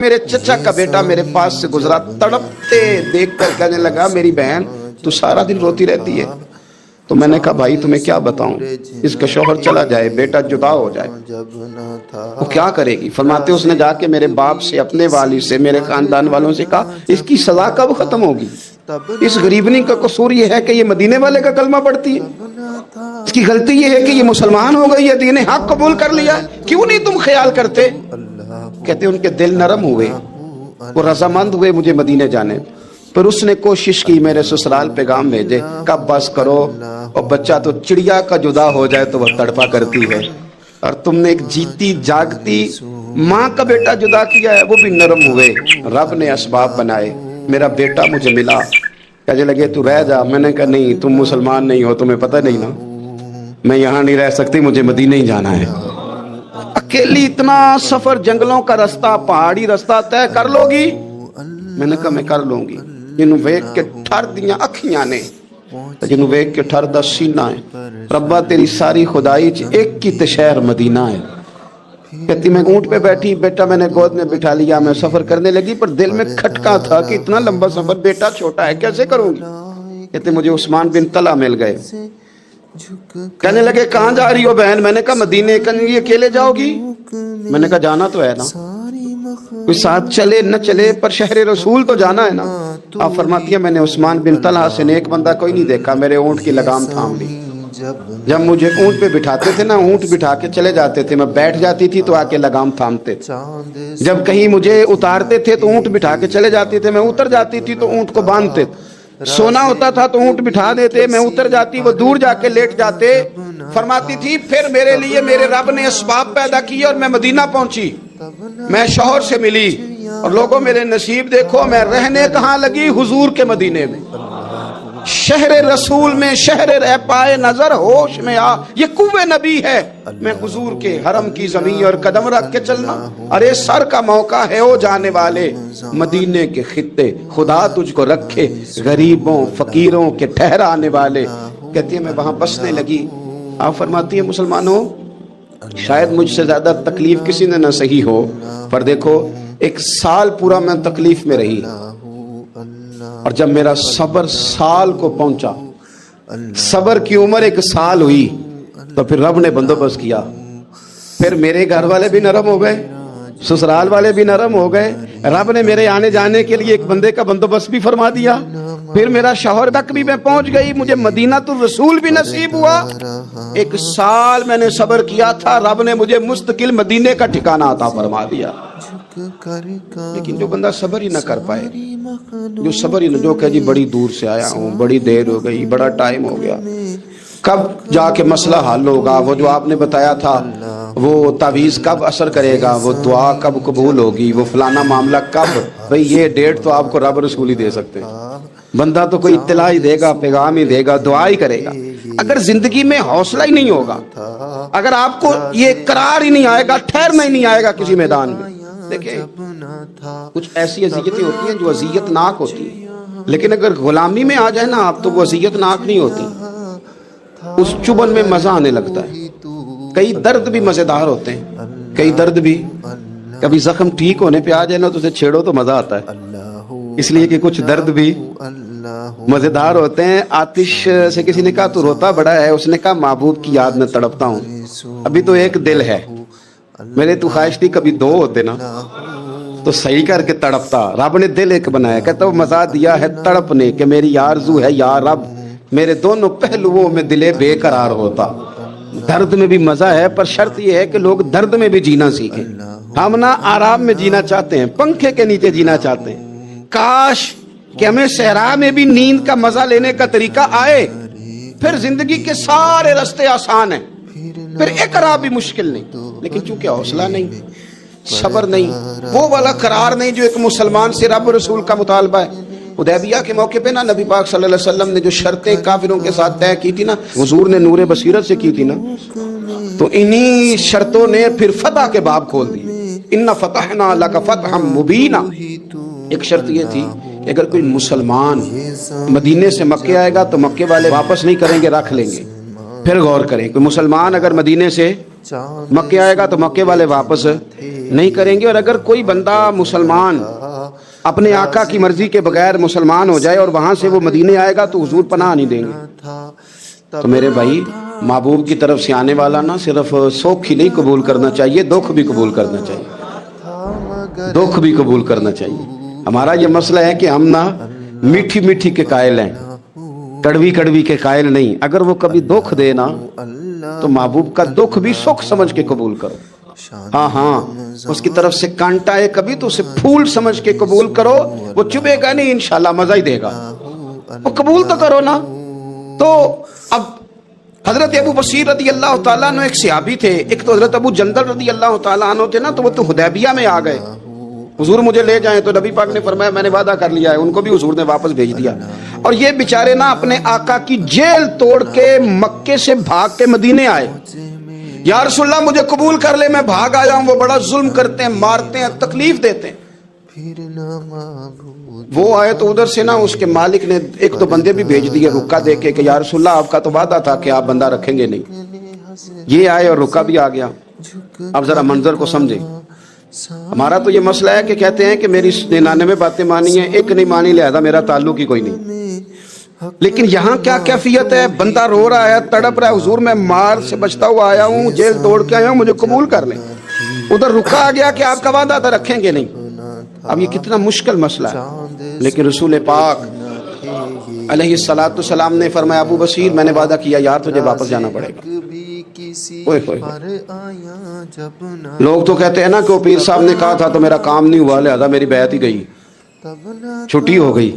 میرے چچا کا بیٹا میرے پاس سے گزرا، تڑپتے دیکھ کر کہنے لگا میری بہن تو سارا دن روتی رہتی ہے۔ تو میں نے کہا بھائی تمہیں کیا بتاؤں، اس کا شوہر چلا جائے، بیٹا جدا ہو جائے، وہ کیا کرے گی؟ فرماتے اس نے جا کے میرے باپ سے، اپنے والد سے، میرے خاندان والوں سے کہا اس کی سزا کب ختم ہوگی؟ اس غریبنی کا قصور یہ ہے کہ یہ مدینے والے کا کلمہ پڑھتی ہے، اس کی غلطی یہ ہے کہ یہ مسلمان ہو گئی ہے، دین حق قبول کر لیا، کیوں نہیں تم خیال کرتے؟ کہتے ان کے دل نرم ہوئے، وہ رضامند ہوئے مجھے مدینے جانے۔ پھر اس نے کوشش کی میرے سسرال پیغام بھیجے، کب بس کرو، اور بچہ تو چڑیا کا جدا ہو جائے تو وہ تڑپا کرتی ہے، اور تم نے ایک جیتی جاگتی ماں کا بیٹا جدا کیا ہے، وہ بھی نرم ہوئے، رب نے اسباب بنائے، میرا بیٹا مجھے ملا۔ کہنے لگے تو رہ جا، میں نے کہا نہیں، تم مسلمان نہیں ہو، تمہیں پتہ نہیں نا، میں یہاں نہیں رہ سکتی، مجھے مدینے ہی جانا ہے۔ اکیلی اتنا سفر، جنگلوں کا رستہ، پہاڑی رستہ طے کر لو گی؟ میں نے کہا میں کر لوں گی۔ جنہوں ویک کے ٹھر دیاں اکھیاں نے، جنہوں ویک کے ٹھر دا سینہ ہے، ربا تیری ساری خدائی چ ایک کی تے شہر مدینہ ہے۔ کہتی میں اونٹ پہ بیٹھی، بیٹا میں نے گود میں بٹھا لیا، میں سفر کرنے لگی، پر دل میں کھٹکا تھا کہ اتنا لمبا سفر، بیٹا چھوٹا ہے، کیسے کروں گی؟ کہتے مجھے عثمان بن طلحہ مل گئے، کہنے لگے کہاں جا رہی ہو بہن؟ میں نے کہا مدینے۔ کہنے لگے اکیلے جاؤ گی؟ میں نے کہا جانا تو ہے نا، کوئی ساتھ چلے نہ چلے پر شہر رسول تو جانا ہے نا۔ آپ فرماتی ہیں میں نے عثمان بن طلحہ سے نیک بندہ کوئی نہیں دیکھا، میرے اونٹ کی لگام تھام لی۔ جب مجھے اونٹ پہ بٹھاتے تھے نا، اونٹ بٹھا کے چلے جاتے تھے، میں بیٹھ جاتی تھی تو آ کے لگام تھامتے، جب کہیں مجھے اتارتے تھے تو اونٹ بٹھا کے چلے جاتے تھے، میں اتر جاتی تھی تو اونٹ کو باندھتے، سونا ہوتا تھا تو اونٹ بٹھا دیتے، میں اتر جاتی، وہ دور جا کے لیٹ جاتے۔ فرماتی تھی پھر میرے لیے میرے رب نے اسباب پیدا کیے اور میں مدینہ پہنچی، میں شوہر سے ملی، اور لوگوں میرے نصیب دیکھو، میں رہنے کہاں لگی؟ حضور کے مدینے میں، شہر رسول میں، شہر رہ پائے نظر ہوش میں آ، یہ کوہ نبی ہے، میں حضور کے حرم کی زمین اور قدم رکھ کے چلنا، ارے سر کا موقع ہے او جانے والے، مدینے کے خطے خدا تجھ کو رکھے، غریبوں فقیروں کے ٹھہرانے والے۔ کہتی ہے میں وہاں بسنے لگی۔ آپ فرماتی ہیں مسلمانوں شاید مجھ سے زیادہ تکلیف کسی نے نہ سہی ہو، پر دیکھو 1 سال پورا میں تکلیف میں رہی، اور جب میرا صبر سال کو پہنچا، صبر کی عمر 1 سال ہوئی، تو پھر رب نے بندوبست کیا، پھر میرے گھر والے بھی نرم ہو گئے، سسرال والے بھی نرم ہو گئے، رب نے میرے آنے جانے کے لیے ایک بندے کا بندوبست بھی فرما دیا، پھر میرا شوہر تک بھی میں پہنچ گئی، مجھے مدینہ الرسول بھی نصیب ہوا۔ 1 سال میں نے صبر کیا تھا، رب نے مجھے مستقل مدینے کا ٹھکانہ عطا فرما دیا۔ لیکن جو بندہ صبر ہی نہ کر پائے، جو صبر ہی نہ، جو کہ جی بڑی دور سے آیا ہوں، بڑی دیر ہو گئی، بڑا ٹائم ہو گیا، کب جا کے مسئلہ حل ہوگا؟ وہ جو آپ نے بتایا تھا وہ تعویذ کب اثر کرے گا؟ وہ دعا کب قبول ہوگی؟ وہ فلانا معاملہ کب؟ بھئی یہ ڈیٹ تو آپ کو رب رسول ہی دے سکتے ہیں، بندہ تو کوئی اطلاع ہی دے گا، پیغام ہی دے گا، دعا ہی کرے گا۔ اگر زندگی میں حوصلہ ہی نہیں ہوگا، اگر آپ کو یہ قرار ہی نہیں آئے گا، ٹھہرنا ہی نہیں آئے گا کسی میدان میں، دیکھیں کچھ ایسی اذیتیں ہوتی ہیں جو اذیت ناک ہوتی ہیں، لیکن اگر غلامی میں آ جائے نا آپ تو وہ اذیت ناک نہیں ہوتی، اس چبن میں مزہ آنے لگتا ہے۔ کئی درد بھی مزیدار ہوتے ہیں، کئی درد بھی، کبھی زخم ٹھیک ہونے پہ آ جائے نا تو اسے چھیڑو تو مزہ آتا ہے، اس لیے کہ کچھ درد بھی مزیدار ہوتے ہیں۔ آتش سے کسی نے کہا تو روتا بڑا ہے، اس نے کہا محبوب کی یاد میں تڑپتا ہوں، ابھی تو ایک دل ہے، میرے تو خواہش تھی کبھی 2 ہوتے نا تو صحیح کر کے تڑپتا، رب نے دل ایک بنایا، کہتا وہ مزہ دیا ہے تڑپنے کہ میری آرزو ہے یا رب میرے دونوں پہلوؤں میں دل بے قرار ہوتا۔ درد میں بھی مزہ ہے، پر شرط یہ ہے کہ لوگ درد میں بھی جینا سیکھیں۔ ہم نہ آرام میں جینا چاہتے ہیں، پنکھے کے نیچے جینا چاہتے ہیں، کاش کہ ہمیں صحرا میں بھی نیند کا مزہ لینے کا طریقہ آئے، پھر زندگی کے سارے راستے آسان ہیں، پھر اقرار بھی مشکل نہیں، لیکن چونکہ حوصلہ نہیں، صبر نہیں، وہ والا قرار نہیں جو ایک مسلمان سے رب رسول کا مطالبہ ہے۔ حدیبیہ کے موقع پہ نا نبی پاک صلی اللہ علیہ وسلم نے جو شرطیں کافروں کے ساتھ طے کی تھی نا، حضور نے نور بصیرت سے کی تھی نا، تو انہی شرطوں نے پھر فتح کے باب کھول دیے۔ ان فتحنا لک فتحا مبینا، ایک شرط یہ تھی کہ اگر کوئی مسلمان مدینے سے مکے آئے گا تو مکے والے واپس نہیں کریں گے، رکھ لیں گے۔ پھر غور کریں، کوئی مسلمان اگر مدینے سے مکے آئے گا تو مکے والے واپس نہیں کریں گے۔ اور اگر کوئی بندہ مسلمان اپنے آقا کی مرضی کے بغیر مسلمان ہو جائے اور وہاں سے وہ مدینے آئے گا تو حضور پناہ نہیں دیں گے۔ تو میرے بھائی، محبوب کی طرف سے آنے والا نہ صرف سوکھ ہی نہیں قبول کرنا چاہیے، دکھ بھی قبول کرنا چاہیے، دکھ بھی قبول کرنا چاہیے۔ ہمارا یہ مسئلہ ہے کہ ہم نہ میٹھی میٹھی کے قائل ہیں، کڑوی کڑوی کے قائل نہیں۔ اگر وہ کبھی دکھ دے نا تو محبوب کا دکھ بھی سکھ سمجھ کے قبول کرو۔ ہاں ہاں، اس کی طرف سے کانٹا ہے کبھی تو اسے پھول سمجھ کے قبول کرو، وہ چبھے گا نہیں، انشاءاللہ مزہ ہی دے گا، وہ قبول تو کرو نا۔ تو اب حضرت ابو بصیر رضی اللہ تعالیٰ عنہ ایک صحابی تھے، ایک تو حضرت ابو جندل رضی اللہ تعالیٰ عنہ تھے نا، تو وہ تو حدیبیہ میں آ گئے، حضور مجھے لے جائیں، تو نبی پاک نے فرمایا میں نے وعدہ کر لیا ہے، ان کو بھی حضور نے واپس بھیج دیا۔ اور یہ بیچارے نا اپنے آقا کی جیل توڑ کے مکے سے بھاگ کے مدینے آئے، یا رسول اللہ مجھے قبول کر لے، میں بھاگ آیا ہوں، وہ بڑا ظلم کرتے ہیں، مارتے ہیں، تکلیف دیتے ہیں۔ وہ آئے تو ادھر سے نا اس کے مالک نے ایک دو بندے بھی بھیج دیے رکا دے کے کہ یا رسول اللہ آپ کا تو وعدہ تھا کہ آپ بندہ رکھیں گے نہیں۔ یہ آئے اور رکا بھی آ گیا۔ اب ذرا منظر کو سمجھے۔ ہمارا تو یہ مسئلہ ہے کہ کہتے ہیں کہ میری 99 باتیں مانی ہیں، ایک نہیں مانی، لہذا میرا تعلق ہی کوئی نہیں۔ لیکن یہاں کیا کیفیت ہے؟ بندہ رو رہا ہے، تڑپ رہا ہے، حضور میں مار سے بچتا ہوا آیا ہوں، جیل توڑ کے آیا ہوں، مجھے قبول کر لیں۔ ادھر رکا آ گیا کہ آپ کا وعدہ تھا رکھیں گے نہیں۔ اب یہ کتنا مشکل مسئلہ ہے، لیکن رسول پاک علیہ السلام نے فرمایا ابو بصیر میں نے وعدہ کیا یار تجھے واپس جانا پڑے گا۔ اوئے ہوئے، لوگ تو کہتے ہیں نا کہ وہ پیر صاحب نے کہا تھا تو میرا کام نہیں ہوا لہذا میری بیعت ہی گئی، چھٹی ہو گئی،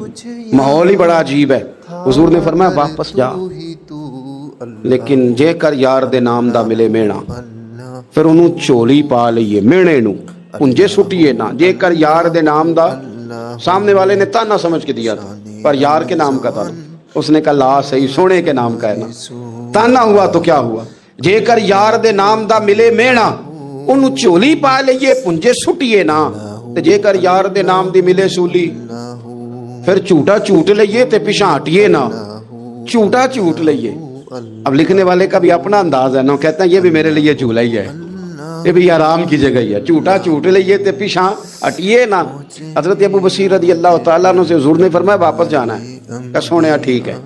ماحول ہی بڑا عجیب ہے۔ حضور نے فرمایا واپس جا، لیکن جے کر یار دے نام دا ملے مینا، پھر انہوں چولی پا لئیے مینے نو انجے سٹیے نا، جے کر یار دے نام دا، سامنے والے نے تانا سمجھ کے دیا تھا پر یار کے نام کا تھا، اس نے کہا لا صحیح سونے کے نام کا ہے نا، تانا ہوا تو کیا ہوا، جے کر یار دے نام دا ملے مینا انہوں چولی پا لئیے پنجے سٹیے نا، جے کر یار دے نام دی ملے سولی پھر چوٹا چوٹ لئیے تے پیشاں ہٹیے نا، چوٹا چوٹ لئیے۔ اب لکھنے والے کا بھی اپنا انداز ہے نا، کہتا ہے یہ بھی میرے لیے چولہا ہی ہے، یہ بھی آرام کی جگہ ہی ہے، چوٹا چوٹ لئیے تے پیشاں ہٹیے نا۔ حضرت ابو بصیر رضی اللہ تعالیٰ عنہ سے حضور نے فرمایا واپس جانا ہے، کہ سونے ٹھیک ہے،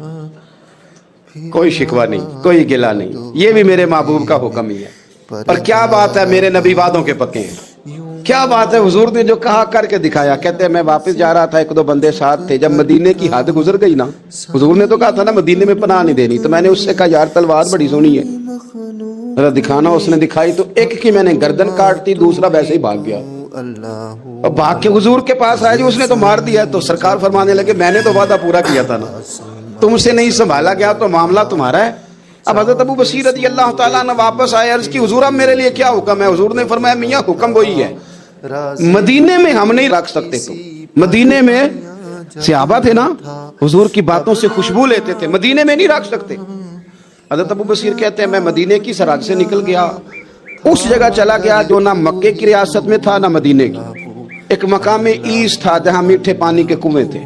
کوئی شکوہ نہیں، کوئی گلہ نہیں، یہ بھی میرے محبوب کا حکم ہی ہے۔ پر کیا بات ہے، میرے نبی وعدوں کے پکے ہیں، کیا بات ہے، حضور نے جو کہا کر کے دکھایا۔ کہتے ہیں میں واپس جا رہا تھا، ایک دو بندے ساتھ تھے، جب مدینے کی حد گزر گئی نا، حضور نے تو کہا تھا نا مدینے میں پناہ نہیں دینی، تو میں نے اس سے کہا یار تلوار بڑی سونی ہے ذرا دکھانا، اس نے دکھائی تو ایک کی میں نے گردن کاٹ دی، دوسرا ویسے ہی بھاگ گیا، اور بھاگ کے حضور کے پاس آیا، جو اس نے تو مار دیا۔ تو سرکار فرمانے لگے میں نے تو وعدہ پورا کیا تھا نا، تم سے نہیں سنبھالا گیا تو معاملہ تمہارا ہے۔ اب حضرت ابو بصیر رضی اللہ تعالیٰ عنہ واپس آئے، عرض کی حضور اب میرے لیے کیا حکم ہے؟ حضور نے فرمایا میاں حکم وہی ہے، مدینے میں ہم نہیں رکھ سکتے، تو مدینے میں صحابہ تھے نا، حضور کی باتوں سے خوشبو لیتے تھے، مدینے میں نہیں رکھ سکتے۔ حضرت ابو بصیر کہتے ہیں میں مدینے کی سرحد سے نکل گیا، اس جگہ چلا گیا جو نہ مکے کی ریاست میں تھا نہ مدینے کی، ایک مقام ایس تھا جہاں میٹھے پانی کے کنویں تھے،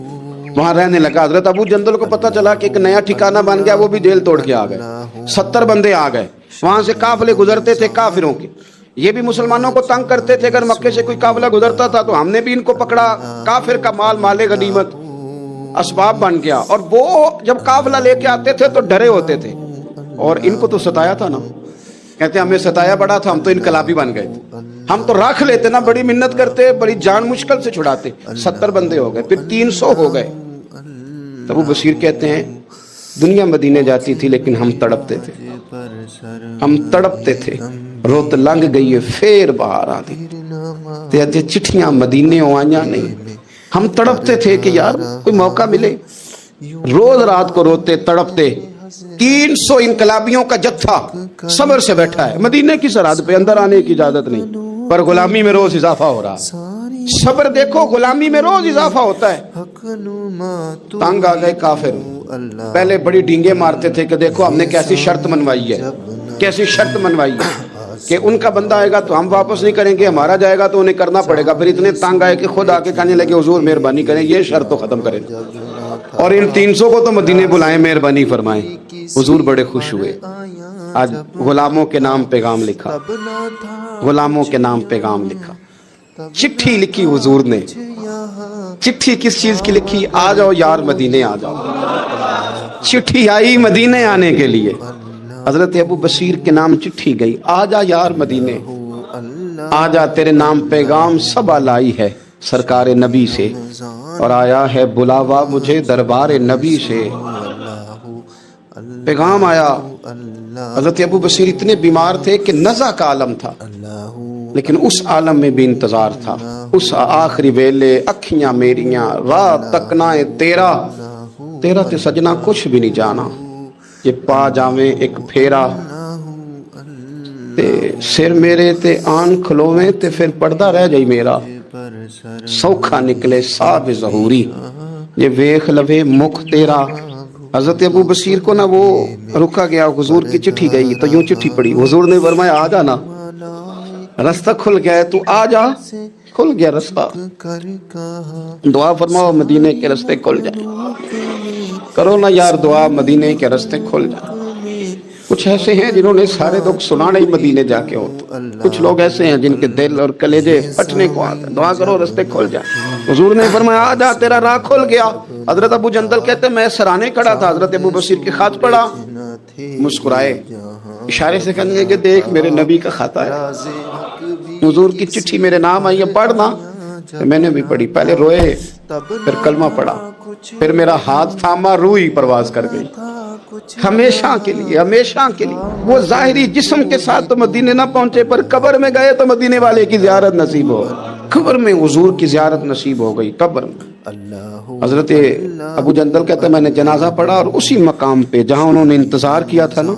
وہاں رہنے لگا۔ حضرت ابو جندل کو پتہ چلا کہ ایک نیا ٹھکانہ بن گیا، وہ بھی جیل توڑ کے آ گئے، 70 بندے آ گئے، وہاں سے قافلے گزرتے تھے کافروں کے، یہ بھی مسلمانوں کو تنگ کرتے تھے، اگر مکے سے کوئی قافلہ گزرتا تھا تو ہم نے بھی ان کو پکڑا، کافر کا مال مال غنیمت اسباب بن گیا۔ اور وہ جب قافلہ لے کے آتے تھے تو ڈرے ہوتے تھے، اور ان کو تو ستایا تھا نا، کہتے ہیں ہمیں ستایا بڑا تھا، ہم تو انقلابی بن گئے، ہم تو رکھ لیتے نا، بڑی منت کرتے، بڑی جان مشکل سے چھڑاتے، 70 بندے ہو گئے، پھر 300 ہو گئے۔ ابو بصیر کہتے ہیں دنیا مدینے جاتی تھی لیکن ہم تڑپتے تھے، ہم تڑپتے تھے، روت لنگ گئی ہے پھر باہر آتی تے اجے چٹھیاں مدینے ہو آئیاں نہیں، ہم تڑپتے تھے کہ یار کوئی موقع ملے، روز رات کو روتے تڑپتے۔ 300 انقلابیوں کا جتھا صبر سے بیٹھا ہے مدینے کی سرحد پہ، اندر آنے کی اجازت نہیں، پر غلامی میں روز اضافہ ہو رہا ہے۔ صبر دیکھو، غلامی میں روز اضافہ ہوتا ہے۔ تنگ آ گئے کافر، پہلے بڑی ڈینگیں مارتے تھے کہ دیکھو ہم نے کیسی شرط منوائی ہے، کیسی شرط منوائی ہے کہ ان کا بندہ آئے گا تو ہم واپس نہیں کریں گے، ہمارا جائے گا تو انہیں کرنا پڑے گا۔ پھر اتنے تنگ آئے کہ خود آ کے کہنے لگے حضور مہربانی کریں یہ شرط تو ختم کریں، اور ان 300 کو تو مدینے بلائیں، مہربانی فرمائیں۔ حضور بڑے خوش ہوئے، آج غلاموں کے نام پیغام لکھا، غلاموں کے نام پیغام لکھا، چٹھی لکھی حضور نے۔ چٹھی کس چیز کی لکھی؟ آ جاؤ یار مدینے آ جاؤ۔ چٹھی آئی مدینے آنے کے لیے، حضرت ابو بصیر کے نام چٹھی گئی، آ جا یار مدینے، آ جا تیرے نام پیغام سب لائی ہے سرکار نبی سے، اور آیا ہے بلاوا مجھے دربار نبی سے۔ پیغام آیا۔ حضرت ابو بصیر اتنے بیمار تھے کہ نزع کا عالم تھا، لیکن اس عالم میں بھی انتظار تھا۔ اس آخری ویلے اکھیاں میریاں رات تک نہ تیرا، تیرا تے سجنا کچھ بھی نہیں جانا، یہ پا جاویں ایک پھیرا، تے سر میرے تے آن کھلوویں تے پھر پردہ رہ جائی میرا، سوکھا نکلے صاحب ظہوری، یہ ویخ لوے مکھ تیرا۔ حضرت ابو بصیر کو نہ وہ رکا گیا، حضور کی چٹھی گئی تو یوں چٹھی پڑی، حضور نے فرمایا آ جانا، رستہ کھل گیا ہے، تو آ جا، کھل گیا رستہ۔ دعا فرماؤ مدینے کے رستے کھل جائیں، کرو نا یار دعا مدینے کے رستے کھل جائیں۔ کچھ ایسے ہیں جنہوں نے سارے دکھ سنانے ہی مدینے جا کے ہوتے، کچھ لوگ ایسے ہیں جن کے دل اور کلیجے پھٹنے کو آتے ہیں، دعا کرو رستے کھل جائیں۔ حضور نے فرمایا آ جا تیرا راہ کھل گیا۔ حضرت ابو جندل کہتے ہیں میں سرانے کھڑا تھا، حضرت ابو بصیر کے خط پڑھا، مسکرائے، اشارے سے کہنے لگے دیکھ میرے نبی کا خط ہے، حضور کی چٹھی میرے نام آئی ہے پڑھنا۔ میں نے بھی پڑھی، پہلے روئے پھر کلمہ پڑھا، پھر میرا ہاتھ تھاما، روح ہی پرواز کر گئی۔ ہمیشہ کے لیے، ہمیشہ کے لیے وہ ظاہری جسم کے ساتھ تو مدینے نہ پہنچے، پر قبر میں گئے تو مدینے والے کی زیارت نصیب ہو، قبر میں حضور کی زیارت نصیب ہو گئی، قبر میں۔ حضرت ابو جندل کہتا ہے میں نے جنازہ پڑھا، اور اسی مقام پہ جہاں انہوں نے انتظار کیا تھا نا،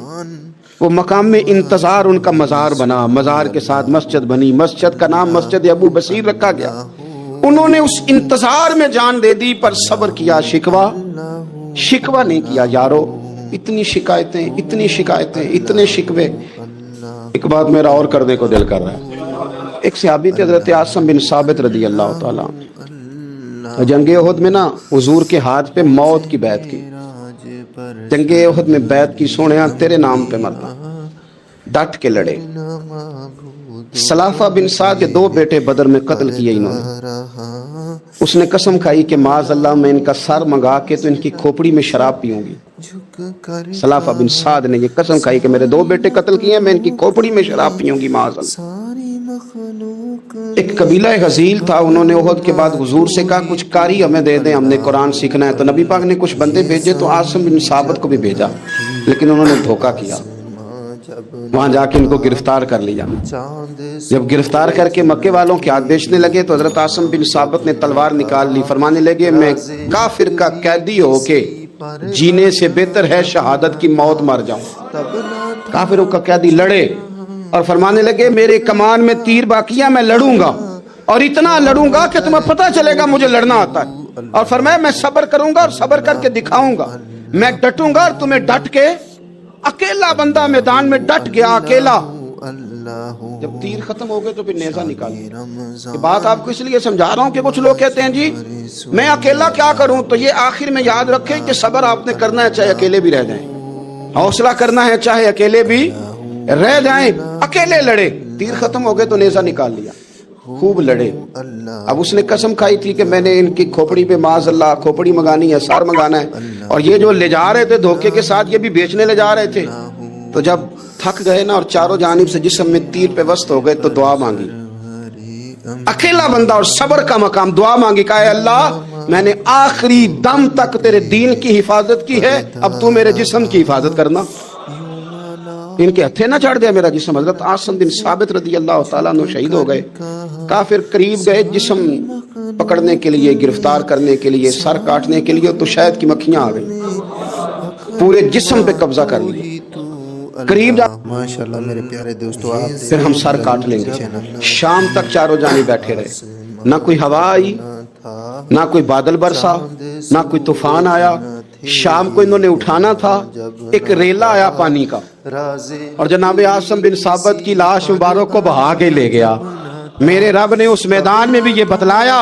وہ مقام میں انتظار ان کا مزار بنا، مزار کے ساتھ مسجد بنی، مسجد کا نام مسجد ابو بصیر رکھا گیا۔ انہوں نے اس انتظار میں جان دے دی، پر صبر کیا، شکوہ نہیں کیا یارو۔ اتنی شکایتیں، اتنی شکایتیں، اتنے شکوے۔ ایک بات میرا اور کرنے کو دل کر رہا ہے، ایک صحابی تھے حضرت عاصم بن ثابت رضی اللہ تعالیٰ، جنگ احد میں نا حضور کے ہاتھ پہ موت کی بیعت کی، جنگ احد میں بیعت کی، سونیا تیرے نام پہ مرنا، ڈٹ کے لڑے۔ سلافہ بن سعد کے 2 بیٹے بدر میں قتل کیے انہوں نے۔ اس نے قسم کھائی کہ معاذ اللہ میں ان کا سر منگا کے تو ان کی کھوپڑی میں شراب پیوں گی۔ سلافہ بن سعد نے یہ قسم کھائی کہ میرے 2 بیٹے قتل کیے ہیں، میں ان کی کھوپڑی میں شراب پیوں گی معاذ اللہ۔ ایک قبیلہ غزیل تھا، انہوں نے احد کے بعد حضور سے کہا کچھ قاری ہمیں دے دیں، ہم نے قرآن سیکھنا ہے۔ تو نبی پاک نے کچھ بندے بھیجے، تو عاصم بن ثابت کو بھی بھیجا، لیکن انہوں نے دھوکہ کیا، وہاں جا کے ان کو گرفتار کر لیا۔ جب گرفتار کر کے مکے والوں کے ہاتھ بیچنے لگے تو حضرت عاصم بن ثابت نے تلوار نکال لی، فرمانے لگے میں کافر کا قیدی ہو کے جینے سے بہتر ہے شہادت کی موت مر جاؤں۔ کافروں کا قیدی لڑے اور فرمانے لگے میرے کمان میں تیر باقی ہے، میں لڑوں گا، اور اتنا لڑوں گا کہ تمہیں پتہ چلے گا مجھے لڑنا آتا ہے، اور فرمایا میں صبر کروں گا اور صبر کر کے دکھاؤں گا، میں ڈٹوں گا اور تمہیں ڈٹ کے۔ اکیلا بندہ میدان میں ڈٹ گیا، اکیلا۔ جب تیر ختم ہو گئے تو پھر نیزہ نکال دیا۔ یہ بات آپ کو اس لیے سمجھا رہا ہوں کہ کچھ لوگ کہتے ہیں جی میں اکیلا کیا کروں، تو یہ آخر میں یاد رکھیں کہ صبر آپ نے کرنا ہے چاہے اکیلے بھی رہ جائیں، حوصلہ کرنا ہے چاہے اکیلے بھی رہ جائیں۔ اکیلے لڑے، تیر ختم ہو گئے تو نیزہ نکال لیا، خوب لڑے۔ اب اس نے قسم کھائی تھی کہ میں نے ان کی کھوپڑی پہ معاذ اللہ کھوپڑی منگانی ہے، سار منگانا ہے، اور یہ جو لے جا رہے تھے دھوکے کے ساتھ یہ بھی بیچنے لے جا رہے تھے۔ تو جب تھک گئے نا اور چاروں جانب سے جسم میں تیر پہ وسط ہو گئے تو دعا مانگی، اکیلا بندہ اور صبر کا مقام، دعا مانگی، کہا اے اللہ میں نے آخری دم تک تیرے دین کی حفاظت کی ہے، اب تو میرے جسم کی حفاظت کرنا، ان کے ہتھے نہ چڑھ دیا میرا جسم۔ حضرت عاصم بن ثابت رضی اللہ تعالیٰ عنہ شہید ہو گئے۔ کافر قریب گئے جسم پکڑنے کے لیے، گرفتار کرنے کے لیے، سر کاٹنے کے لیے، تو شہد کی مکھیاں آ گئی، پورے جسم پہ قبضہ کر لیا۔ قریب جا ماشاءاللہ میرے پیارے دوستو، پھر ہم سر کاٹ لیں گے۔ شام تک چاروں جانب بیٹھے رہے، نہ کوئی ہوا آئی، نہ کوئی بادل برسا، نہ کوئی طوفان آیا۔ شام کو انہوں نے اٹھانا تھا، ایک ریلا آیا پانی کا، اور جناب عاصم بن ثابت کی لاش مبارک کو بہا کے لے گیا۔ میرے رب نے اس میدان میں بھی یہ بتلایا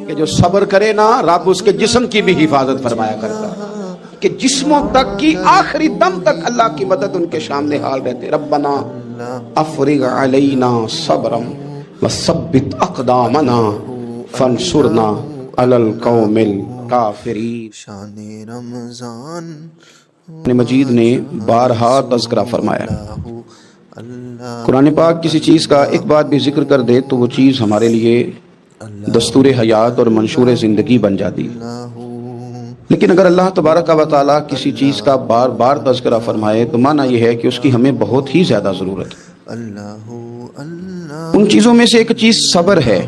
کہ جو صبر کرے نا رب اس کے جسم کی بھی حفاظت فرمایا کرتا ہے۔ کہ جسموں تک کی آخری دم تک اللہ کی مدد ان کے سامنے حال رہتے. ربنا افرغ علینا صبرا وثبت اقدامنا فانصرنا علی القوم الکافرین. شان رمضان قرآن مجید نے بارہا تذکرہ فرمایا. اللہ قرآن پاک کسی چیز کا ایک بات بھی ذکر کر دے تو وہ چیز ہمارے لیے دستور حیات اور منشور زندگی بن جاتی. لیکن اگر اللہ تبارک و تعالیٰ کسی چیز کا بار بار تذکرہ فرمائے تو معنی یہ ہے کہ اس کی ہمیں بہت ہی زیادہ ضرورت ہے. اللہ ان چیزوں میں سے ایک چیز صبر ہے.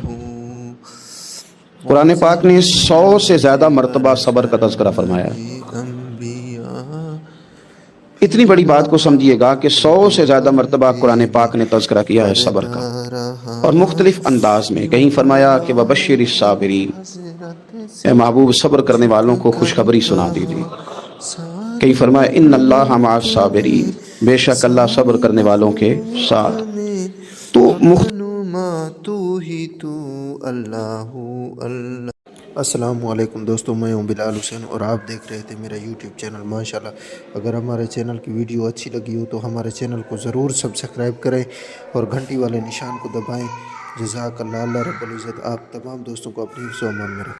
قرآن پاک نے 100 سے زیادہ مرتبہ صبر کا تذکرہ فرمایا. اتنی بڑی بات کو سمجھیے گا کہ 100 سے زیادہ مرتبہ قرآن پاک نے تذکرہ کیا ہے صبر کا، اور مختلف انداز میں. کہیں فرمایا کہ وَبَشِّرِ الصَّابِرِينَ، اے محبوب صبر کرنے والوں کو خوشخبری سنا دیجیے. کہیں فرمایا اِنَّ اللَّهَ مَعَ الصَّابِرِينَ، بے شک اللہ صبر کرنے والوں کے ساتھ. تو تو ہی تو اللہ اللہ. السلام علیکم دوستوں، میں ہوں بلال حسین اور آپ دیکھ رہے تھے میرا یوٹیوب چینل ماشاءاللہ. اگر ہمارے چینل کی ویڈیو اچھی لگی ہو تو ہمارے چینل کو ضرور سبسکرائب کریں اور گھنٹی والے نشان کو دبائیں. جزاک اللہ. اللہ رب العزت آپ تمام دوستوں کو اپنی حفظ و امان میں رکھیں.